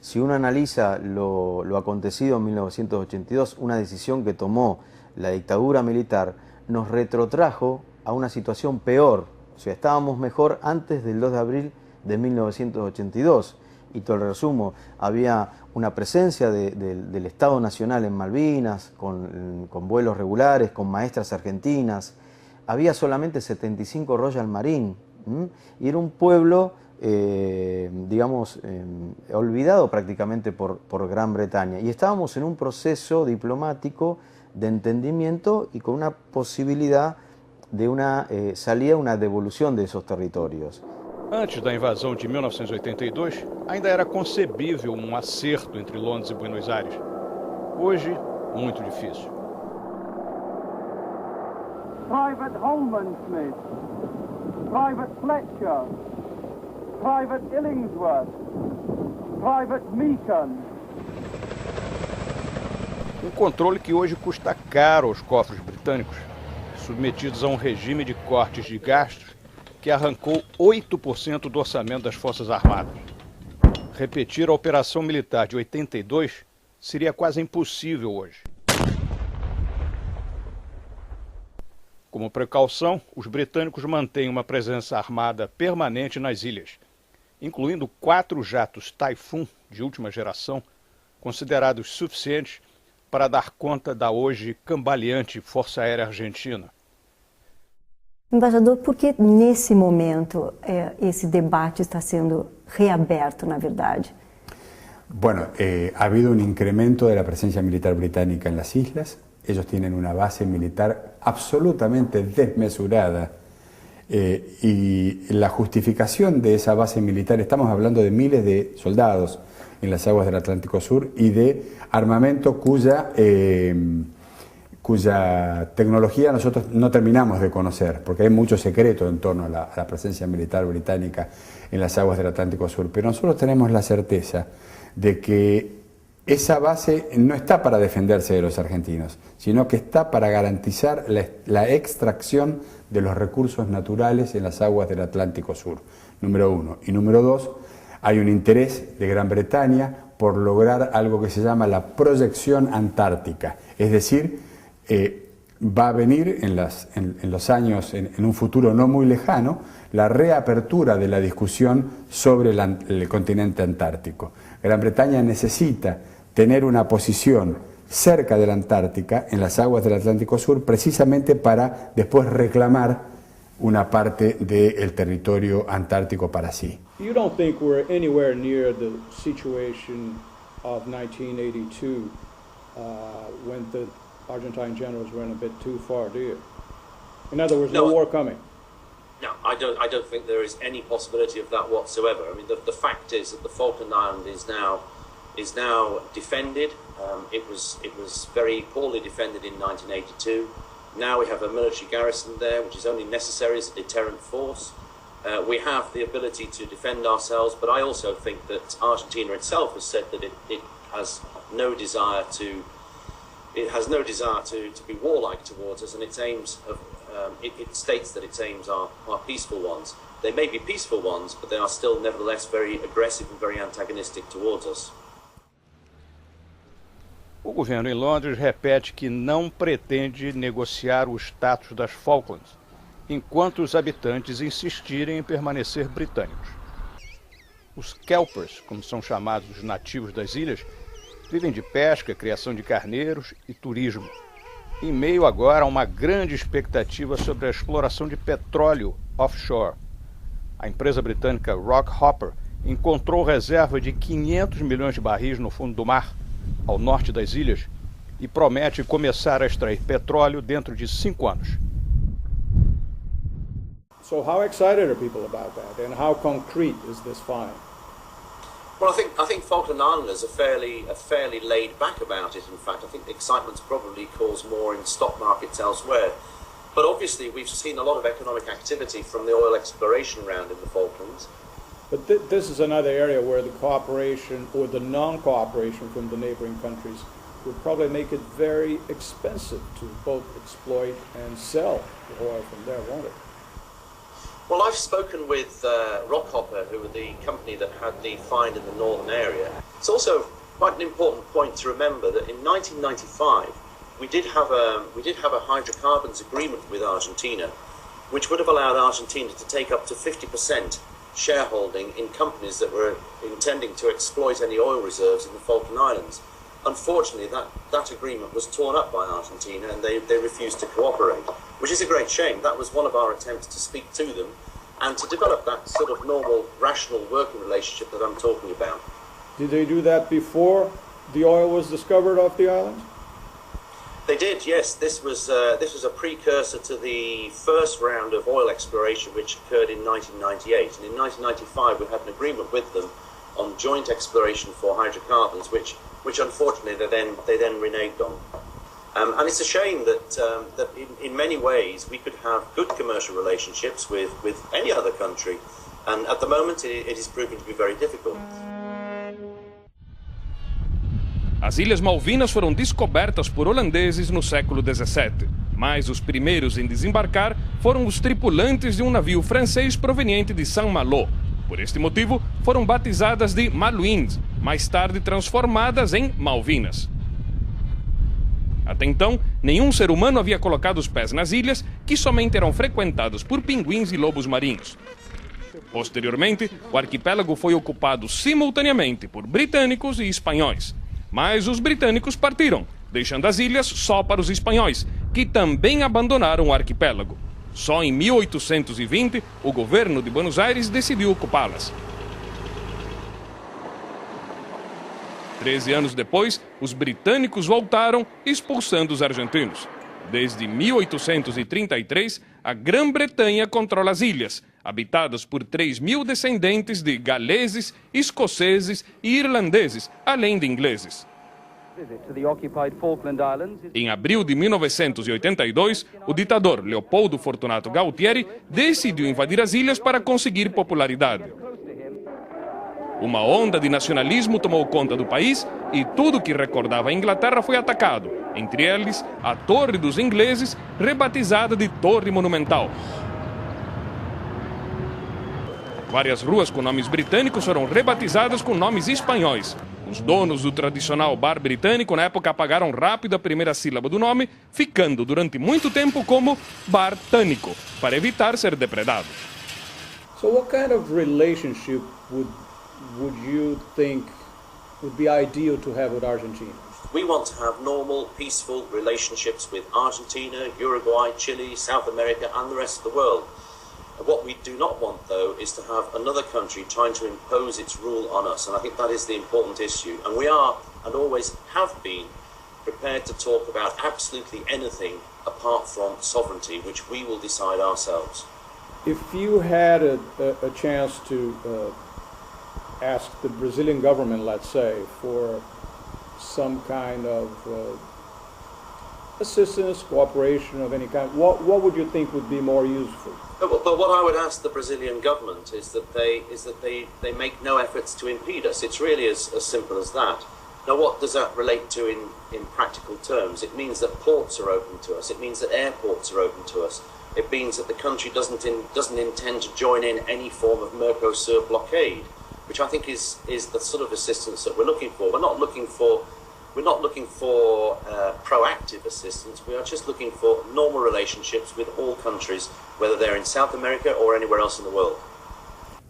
Si uno analiza lo acontecido en 1982, una decisión que tomó la dictadura militar, nos retrotrajo a una situación peor. O sea, estábamos mejor antes del 2 de abril de 1982. Y te lo resumo, había una presencia del Estado Nacional en Malvinas, con vuelos regulares, con maestras argentinas. Había solamente 75 Royal Marine, y era un pueblo, digamos, olvidado prácticamente por Gran Bretaña. Y estábamos en un proceso diplomático de entendimiento y con una posibilidad de una salida, una devolución de esos territorios. Antes da invasão de 1982, ainda era concebível acerto entre Londres e Buenos Aires. Hoje, muito difícil. Private Holman Smith, Private Fletcher, Private Illingsworth, Private Meakin. Controle que hoje custa caro aos cofres britânicos, submetidos a regime de cortes de gastos que arrancou 8% do orçamento das Forças Armadas. Repetir a operação militar de 82 seria quase impossível hoje. Como precaução, os britânicos mantêm uma presença armada permanente nas ilhas, incluindo 4 jatos Typhoon de última geração, considerados suficientes para dar conta da hoje cambaleante Força Aérea Argentina. Embaixador, por que nesse momento esse debate está sendo reaberto, na verdade? Bueno, ha habido un incremento de la presencia militar británica en las islas. Ellos tienen una base militar absolutamente desmesurada y la justificación de esa base militar, estamos hablando de miles de soldados en las aguas del Atlántico Sur y de armamento cuya tecnología nosotros no terminamos de conocer, porque hay mucho secreto en torno a la presencia militar británica en las aguas del Atlántico Sur. Pero nosotros tenemos la certeza de que esa base no está para defenderse de los argentinos, sino que está para garantizar la extracción de los recursos naturales en las aguas del Atlántico Sur, número 1. Y número 2, hay un interés de Gran Bretaña por lograr algo que se llama la proyección antártica, es decir, va a venir en los años, en un futuro no muy lejano, la reapertura de la discusión sobre el continente antártico. Gran Bretaña necesita tener una posición cerca de la Antártica, en las aguas del Atlántico Sur, precisamente para después reclamar una parte del territorio antártico para sí. You don't think we're anywhere near the situation of 1982 when the Argentine generals went a bit too far, do you? In other words, no war coming. No, I don't think there is any possibility of that whatsoever. I mean, the fact is that the Falkland Island is now defended. It was very poorly defended in 1982. Now we have a military garrison there, which is only necessary as a deterrent force. We have the ability to defend ourselves, but I also think that Argentina itself has said that it has no desire to be warlike towards us, and its aims it states that its aims are peaceful ones. They may be peaceful ones, but they are still nevertheless very aggressive and very antagonistic towards us. O governo em Londres repete que não pretende negociar o status das Falklands, enquanto os habitantes insistirem em permanecer britânicos. Os Kelpers, como são chamados os nativos das ilhas, vivem de pesca, criação de carneiros e turismo, em meio agora a uma grande expectativa sobre a exploração de petróleo offshore. A empresa britânica Rockhopper encontrou reserva de 500 milhões de barris no fundo do mar, ao norte das ilhas, e promete começar a extrair petróleo dentro de 5 anos. So how excited are people about that, and how concrete is this find? Well, I think Falkland Islanders are fairly laid back about it. In fact, I think the excitement's probably caused more in stock markets elsewhere. But obviously, we've seen a lot of economic activity from the oil exploration round in the Falklands. But this is another area where the cooperation or the non-cooperation from the neighboring countries would probably make it very expensive to both exploit and sell the oil from there, won't it? Well, I've spoken with Rockhopper, who were the company that had the find in the northern area. It's also quite an important point to remember that in 1995 we did have a hydrocarbons agreement with Argentina, which would have allowed Argentina to take up to 50% shareholding in companies that were intending to exploit any oil reserves in the Falkland Islands. Unfortunately, that agreement was torn up by Argentina and they refused to cooperate, which is a great shame. That was one of our attempts to speak to them and to develop that sort of normal, rational working relationship that I'm talking about. Did they do that before the oil was discovered off the island? They did, yes. This was a precursor to the first round of oil exploration, which occurred in 1998. And in 1995, we had an agreement with them on joint exploration for hydrocarbons, which unfortunately they then reneged on. And it's a shame that in many ways we could have good commercial relationships with any other country, and at the moment it is proving to be very difficult. As Ilhas Malvinas foram descobertas por holandeses no século XVII, mas os primeiros em desembarcar foram os tripulantes de um navio francês proveniente de Saint-Malo. Por este motivo, foram batizadas de Malouines, mais tarde transformadas em Malvinas. Até então, nenhum ser humano havia colocado os pés nas ilhas, que somente eram frequentadas por pinguins e lobos marinhos. Posteriormente, o arquipélago foi ocupado simultaneamente por britânicos e espanhóis. Mas os britânicos partiram, deixando as ilhas só para os espanhóis, que também abandonaram o arquipélago. Só em 1820, o governo de Buenos Aires decidiu ocupá-las. 13 anos depois, os britânicos voltaram, expulsando os argentinos. Desde 1833, a Grã-Bretanha controla as ilhas, habitadas por 3.000 descendentes de galeses, escoceses e irlandeses, além de ingleses. Em abril de 1982, o ditador Leopoldo Fortunato Galtieri decidiu invadir as ilhas para conseguir popularidade. Uma onda de nacionalismo tomou conta do país e tudo que recordava a Inglaterra foi atacado, entre eles a Torre dos Ingleses, rebatizada de Torre Monumental. Várias ruas com nomes britânicos foram rebatizadas com nomes espanhóis. Os donos do tradicional bar britânico na época apagaram rápido a primeira sílaba do nome, ficando durante muito tempo como Bar Tânico, para evitar ser depredado. So what kind of relationship would you think would be ideal to have with Argentina? We want to have normal, peaceful relationships with Argentina, Uruguay, Chile, South America and the rest of the world. What we do not want, though, is to have another country trying to impose its rule on us, and I think that is the important issue. And we are, and always have been, prepared to talk about absolutely anything apart from sovereignty, which we will decide ourselves. If you had a chance to ask the Brazilian government, let's say, for some kind of assistance, cooperation of any kind, what would you think would be more useful? But what I would ask the Brazilian government is that they make no efforts to impede us. It's really as simple as that. Now, what does that relate to in practical terms? It means that ports are open to us. It means that airports are open to us. It means that the country doesn't intend to join in any form of Mercosur blockade, which I think is the sort of assistance that we're looking for. We're not looking for proactive assistance. We are just looking for normal relationships with all countries, whether they're in South America or anywhere else in the world.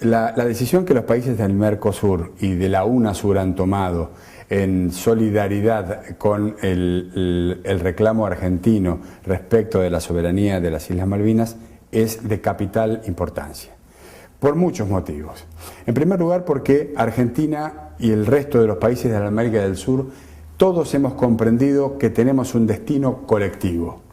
La decisión que los países del Mercosur y de la UNASUR han tomado en solidaridad con el reclamo argentino respecto de la soberanía de las Islas Malvinas es de capital importancia, por muchos motivos. En primer lugar, porque Argentina y el resto de los países de la América del Sur todos hemos comprendido que tenemos un destino colectivo.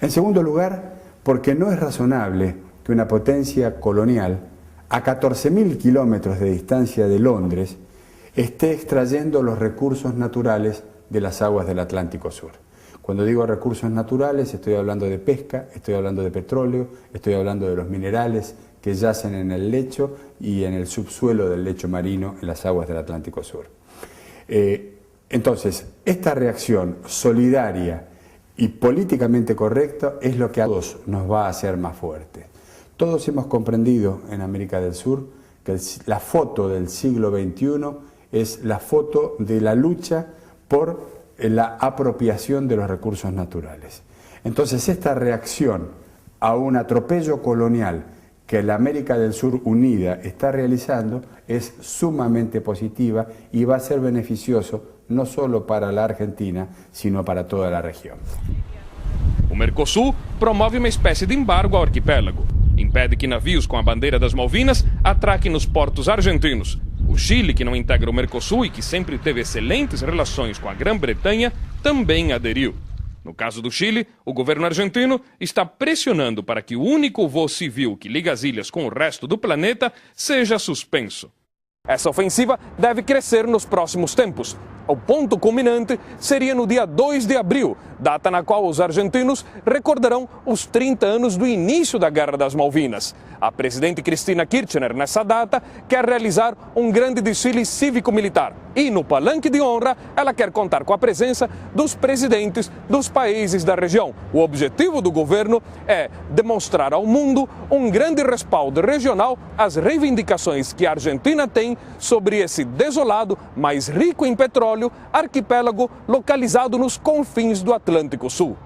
En segundo lugar, porque no es razonable que una potencia colonial a 14.000 kilómetros de distancia de Londres esté extrayendo los recursos naturales de las aguas del Atlántico Sur. Cuando digo recursos naturales, estoy hablando de pesca, estoy hablando de petróleo, estoy hablando de los minerales que yacen en el lecho y en el subsuelo del lecho marino en las aguas del Atlántico Sur. Entonces, esta reacción solidaria y políticamente correcta es lo que a todos nos va a hacer más fuertes. Todos hemos comprendido en América del Sur que la foto del siglo XXI es la foto de la lucha por la apropiación de los recursos naturales. Entonces esta reacción a un atropello colonial que la América del Sur unida está realizando es sumamente positiva y va a ser beneficioso no solo para la Argentina, sino para toda la região. O Mercosul promove uma espécie de embargo ao arquipélago. Impede que navios com a bandeira das Malvinas atraquem nos portos argentinos. O Chile, que não integra o Mercosul e que sempre teve excelentes relações com a Grã-Bretanha, também aderiu. No caso do Chile, o governo argentino está pressionando para que o único voo civil que liga as ilhas com o resto do planeta seja suspenso. Essa ofensiva deve crescer nos próximos tempos. O ponto culminante seria no dia 2 de abril, data na qual os argentinos recordarão os 30 anos do início da Guerra das Malvinas. A presidente Cristina Kirchner, nessa data, quer realizar um grande desfile cívico-militar. E no palanque de honra, ela quer contar com a presença dos presidentes dos países da região. O objetivo do governo é demonstrar ao mundo um grande respaldo regional às reivindicações que a Argentina tem sobre esse desolado, mas rico em petróleo, arquipélago localizado nos confins do Atlântico Sul.